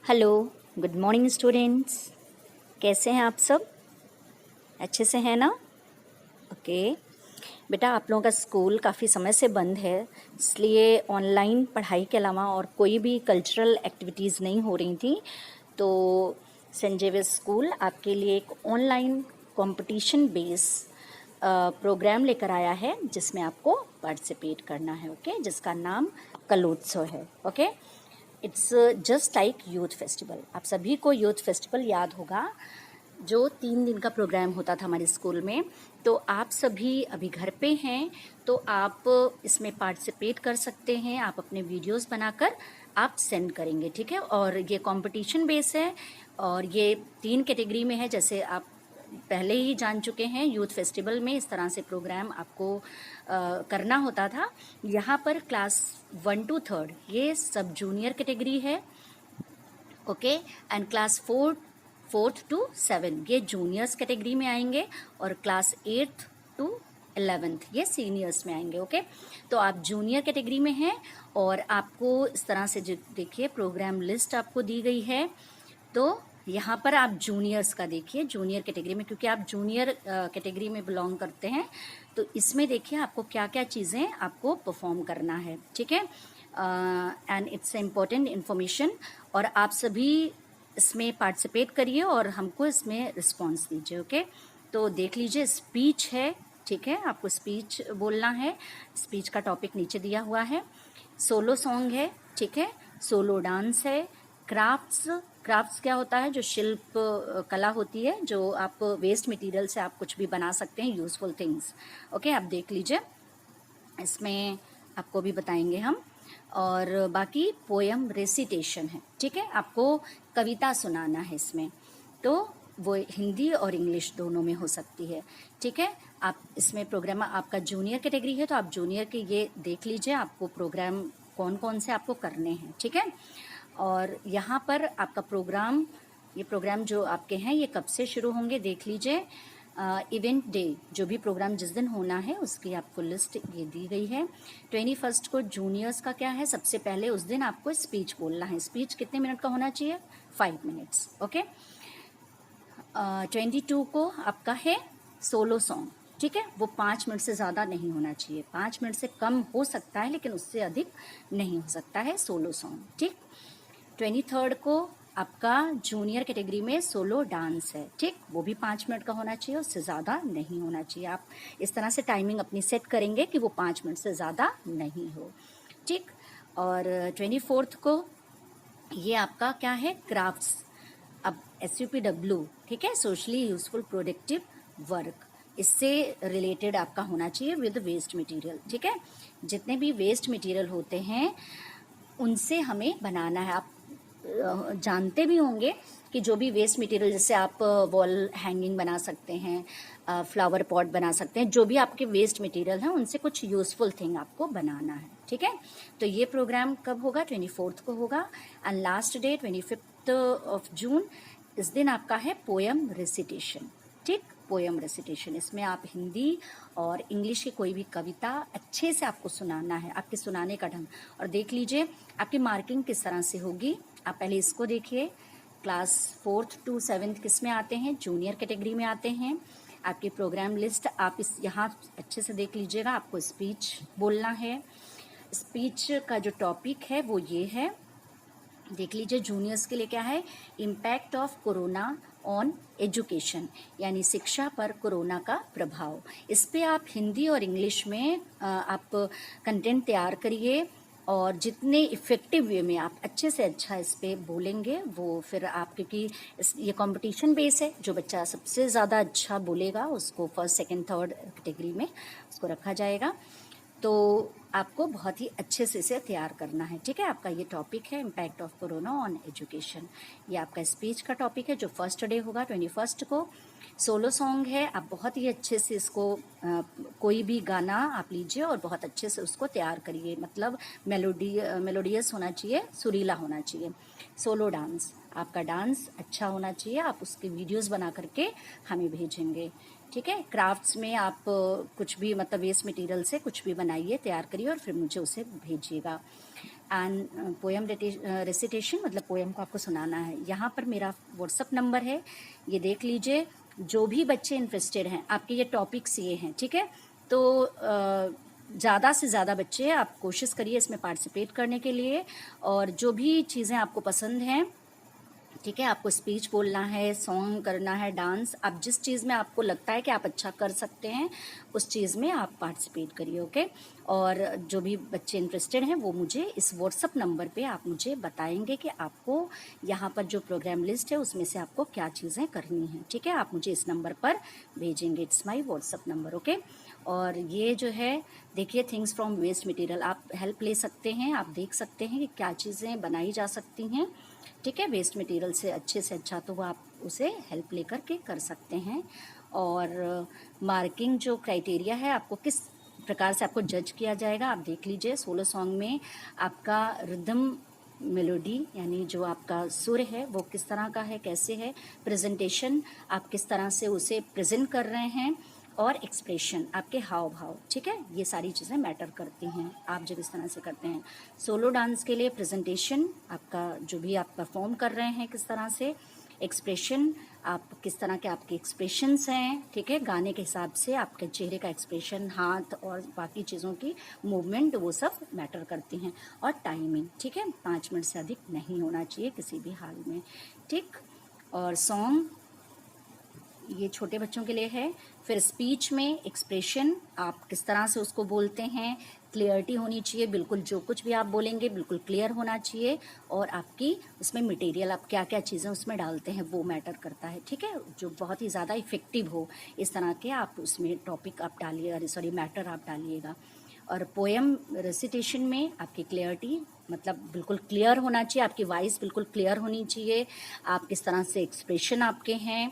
Hello, good morning students. कैसे हैं आप सब? अच्छे से हैं ना? ओके बेटा, आप लोगों का स्कूल काफ़ी समय से बंद है, इसलिए ऑनलाइन पढ़ाई के अलावा और कोई भी कल्चरल एक्टिविटीज़ नहीं हो रही थी। तो सेंट जेवियर्स स्कूल आपके लिए एक ऑनलाइन कंपटीशन बेस प्रोग्राम लेकर आया है, जिसमें आपको पार्टिसिपेट करना है। ओके, जिसका नाम कलोत्सव है। Okay, it's just like youth festival. आप सभी को यूथ फेस्टिवल याद होगा, जो 3 दिन का प्रोग्राम होता था हमारे स्कूल में। तो आप सभी अभी घर पे हैं, तो आप इसमें पार्टिसिपेट कर सकते हैं। आप अपने वीडियोस बनाकर आप सेंड करेंगे, ठीक है। और ये कंपटीशन बेस है, और ये 3 कैटेगरी में है। जैसे आप पहले ही जान चुके हैं, यूथ फेस्टिवल में इस तरह से प्रोग्राम आपको करना होता था। यहाँ पर क्लास 1 to 3 ये सब जूनियर कैटेगरी है। Okay, and class 4th to 7 ये जूनियर्स कैटेगरी में आएंगे, और क्लास 8th to 11th ये सीनियर्स में आएंगे। ओके, तो आप जूनियर कैटेगरी में हैं, और आपको इस तरह से देखिए प्रोग्राम लिस्ट आपको दी गई है। तो यहाँ पर आप जूनियर्स का देखिए, जूनियर कैटेगरी में, क्योंकि आप जूनियर कैटेगरी में बिलोंग करते हैं, तो इसमें देखिए आपको क्या क्या चीज़ें आपको परफॉर्म करना है, ठीक है। एंड इट्स इम्पोर्टेंट इन्फॉर्मेशन, और आप सभी इसमें पार्टिसिपेट करिए और हमको इसमें रिस्पॉन्स दीजिए। ओके, तो देख लीजिए, स्पीच है, ठीक है, आपको स्पीच बोलना है। स्पीच का टॉपिक नीचे दिया हुआ है। सोलो सॉन्ग है, ठीक है, सोलो डांस है, क्राफ्ट्स क्या होता है? जो शिल्प कला होती है, जो आप वेस्ट मटेरियल से आप कुछ भी बना सकते हैं, यूजफुल थिंग्स। ओके, आप देख लीजिए, इसमें आपको भी बताएंगे हम। और बाकी पोयम रेसिटेशन है, ठीक है, आपको कविता सुनाना है इसमें। तो वो हिंदी और इंग्लिश दोनों में हो सकती है, ठीक है। आप इसमें प्रोग्राम, आपका जूनियर कैटेगरी है, तो आप जूनियर के ये देख लीजिए आपको प्रोग्राम कौन कौन से आपको करने हैं, ठीक है। और यहाँ पर आपका प्रोग्राम, ये प्रोग्राम जो आपके हैं ये कब से शुरू होंगे देख लीजिए। इवेंट डे, जो भी प्रोग्राम जिस दिन होना है उसकी आपको लिस्ट ये दी गई है। 21 को जूनियर्स का क्या है, सबसे पहले उस दिन आपको स्पीच बोलना है। स्पीच कितने मिनट का होना चाहिए? 5 मिनट्स। ओके, 22 को आपका है सोलो सॉन्ग, ठीक है, वो 5 मिनट से ज़्यादा नहीं होना चाहिए। 5 मिनट से कम हो सकता है, लेकिन उससे अधिक नहीं हो सकता है सोलो सॉन्ग, ठीक। 23 को आपका जूनियर कैटेगरी में सोलो डांस है, ठीक, वो भी 5 मिनट का होना चाहिए, उससे ज़्यादा नहीं होना चाहिए। आप इस तरह से टाइमिंग अपनी सेट करेंगे कि वो 5 मिनट से ज़्यादा नहीं हो, ठीक। और 24 को ये आपका क्या है? क्राफ्ट्स। अब SUPW, ठीक है, सोशली यूजफुल प्रोडक्टिव वर्क, इससे रिलेटेड आपका होना चाहिए विद वेस्ट मटेरियल, ठीक है। जितने भी वेस्ट मटेरियल होते हैं उनसे हमें बनाना है। आप जानते भी होंगे कि जो भी वेस्ट मटेरियल, जैसे आप वॉल हैंगिंग बना सकते हैं, फ्लावर पॉट बना सकते हैं, जो भी आपके वेस्ट मटेरियल हैं उनसे कुछ यूजफुल थिंग आपको बनाना है, ठीक है। तो ये प्रोग्राम कब होगा? 24 को होगा, and last day 25 of June. इस दिन आपका है पोयम रेसिटेशन, ठीक, पोयम रेसिटेशन। इसमें आप हिंदी और इंग्लिश की कोई भी कविता अच्छे से आपको सुनाना है, आपके सुनाने का ढंग। और देख लीजिए आपकी मार्किंग किस तरह से होगी। आप पहले इसको देखिए, क्लास 4th to 7th किस में आते हैं? जूनियर कैटेगरी में आते हैं। आपकी प्रोग्राम लिस्ट आप इस यहाँ अच्छे से देख लीजिएगा। आपको स्पीच बोलना है। स्पीच का जो टॉपिक है वो ये है, देख लीजिए, जूनियर्स के लिए क्या है? Impact of corona on education, यानी शिक्षा पर कोरोना का प्रभाव। इस पे आप हिंदी और इंग्लिश में आप कंटेंट तैयार करिए, और जितने इफ़ेक्टिव वे में आप अच्छे से अच्छा इस पे बोलेंगे, वो फिर आप, क्योंकि ये कंपटीशन बेस है, जो बच्चा सबसे ज़्यादा अच्छा बोलेगा उसको फर्स्ट, सेकंड, थर्ड कैटेगरी में उसको रखा जाएगा। तो आपको बहुत ही अच्छे से इसे तैयार करना है, ठीक है। आपका ये टॉपिक है impact of corona on education. ये आपका स्पीच का टॉपिक है, जो फर्स्ट डे होगा 21 को। सोलो सॉन्ग है, आप बहुत ही अच्छे से इसको कोई भी गाना आप लीजिए और बहुत अच्छे से उसको तैयार करिए, मतलब मेलोडियस होना चाहिए, सुरीला होना चाहिए। सोलो डांस, आपका डांस अच्छा होना चाहिए, आप उसके वीडियोस बना करके हमें भेजेंगे, ठीक है। क्राफ्ट्स में आप कुछ भी, मतलब वेस्ट मटेरियल से कुछ भी बनाइए, तैयार करिए और फिर मुझे उसे भेजिएगा। एंड पोएम रेसिटेशन मतलब पोएम को आपको सुनाना है। यहाँ पर मेरा व्हाट्सअप नंबर है, ये देख लीजिए। जो भी बच्चे इंटरेस्टेड हैं, आपके ये टॉपिक्स ये हैं, ठीक है। तो ज़्यादा से ज़्यादा बच्चे आप कोशिश करिए इसमें पार्टिसिपेट करने के लिए, और जो भी चीज़ें आपको पसंद हैं, ठीक है, आपको स्पीच बोलना है, सॉन्ग करना है, डांस, आप जिस चीज़ में आपको लगता है कि आप अच्छा कर सकते हैं उस चीज़ में आप पार्टिसिपेट करिए, ओके। और जो भी बच्चे इंटरेस्टेड हैं वो मुझे इस व्हाट्सअप नंबर पे आप मुझे बताएंगे कि आपको यहाँ पर जो प्रोग्राम लिस्ट है उसमें से आपको क्या चीज़ें करनी है, ठीक है। आप मुझे इस नंबर पर भेजेंगे, it's my WhatsApp number, okay. और ये जो है देखिए, थिंग्स फ्रॉम वेस्ट मटेरियल, आप हेल्प ले सकते हैं, आप देख सकते हैं कि क्या चीज़ें बनाई जा सकती हैं, ठीक है, वेस्ट मटेरियल से अच्छा तो वो आप उसे हेल्प लेकर के कर सकते हैं। और मार्किंग जो क्राइटेरिया है, आपको किस प्रकार से आपको जज किया जाएगा आप देख लीजिए। सोलो सॉन्ग में आपका रिदम मेलोडी यानी जो आपका सुर है वो किस तरह का है, कैसे है, प्रेजेंटेशन आप किस तरह से उसे प्रेजेंट कर रहे हैं, और एक्सप्रेशन आपके हाव भाव, ठीक है, ये सारी चीज़ें मैटर करती हैं आप जब इस तरह से करते हैं। सोलो डांस के लिए प्रेजेंटेशन आपका जो भी आप परफॉर्म कर रहे हैं किस तरह से, एक्सप्रेशन आप किस तरह के आपके एक्सप्रेशंस हैं, ठीक है, गाने के हिसाब से आपके चेहरे का एक्सप्रेशन, हाथ और बाकी चीज़ों की मूवमेंट वो सब मैटर करती हैं। और टाइमिंग, ठीक है, 5 मिनट से अधिक नहीं होना चाहिए किसी भी हाल में, ठीक। और सॉन्ग ये छोटे बच्चों के लिए है। फिर स्पीच में एक्सप्रेशन आप किस तरह से उसको बोलते हैं, क्लियरिटी होनी चाहिए, बिल्कुल जो कुछ भी आप बोलेंगे बिल्कुल क्लियर होना चाहिए, और आपकी उसमें मटेरियल आप क्या क्या चीज़ें उसमें डालते हैं वो मैटर करता है, ठीक है, जो बहुत ही ज़्यादा इफेक्टिव हो इस तरह के आप उसमें टॉपिक आप डालिए, सॉरी मैटर आप डालिएगा। और पोएम रेसिटेशन में आपकी क्लियरिटी मतलब बिल्कुल क्लियर होना चाहिए, आपकी वॉइस बिल्कुल क्लियर होनी चाहिए, आप किस तरह से एक्सप्रेशन आपके हैं,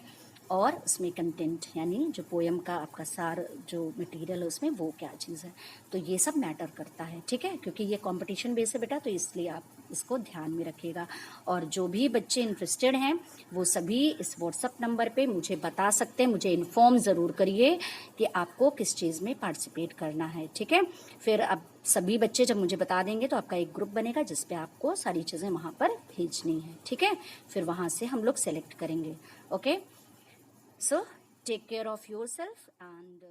और उसमें कंटेंट यानी जो पोएम का आपका सार जो मटेरियल है उसमें वो क्या चीज़ है, तो ये सब मैटर करता है, ठीक है, क्योंकि ये कंपटीशन बेस है बेटा, तो इसलिए आप इसको ध्यान में रखिएगा। और जो भी बच्चे इंटरेस्टेड हैं वो सभी इस व्हाट्सअप नंबर पे मुझे बता सकते हैं, मुझे इन्फॉर्म ज़रूर करिए कि आपको किस चीज़ में पार्टिसिपेट करना है, ठीक है। फिर अब सभी बच्चे जब मुझे बता देंगे तो आपका एक ग्रुप बनेगा जिस पे आपको सारी चीज़ें वहाँ पर भेजनी है, ठीक है। फिर वहाँ से हम लोग सेलेक्ट करेंगे, okay. So take care of yourself and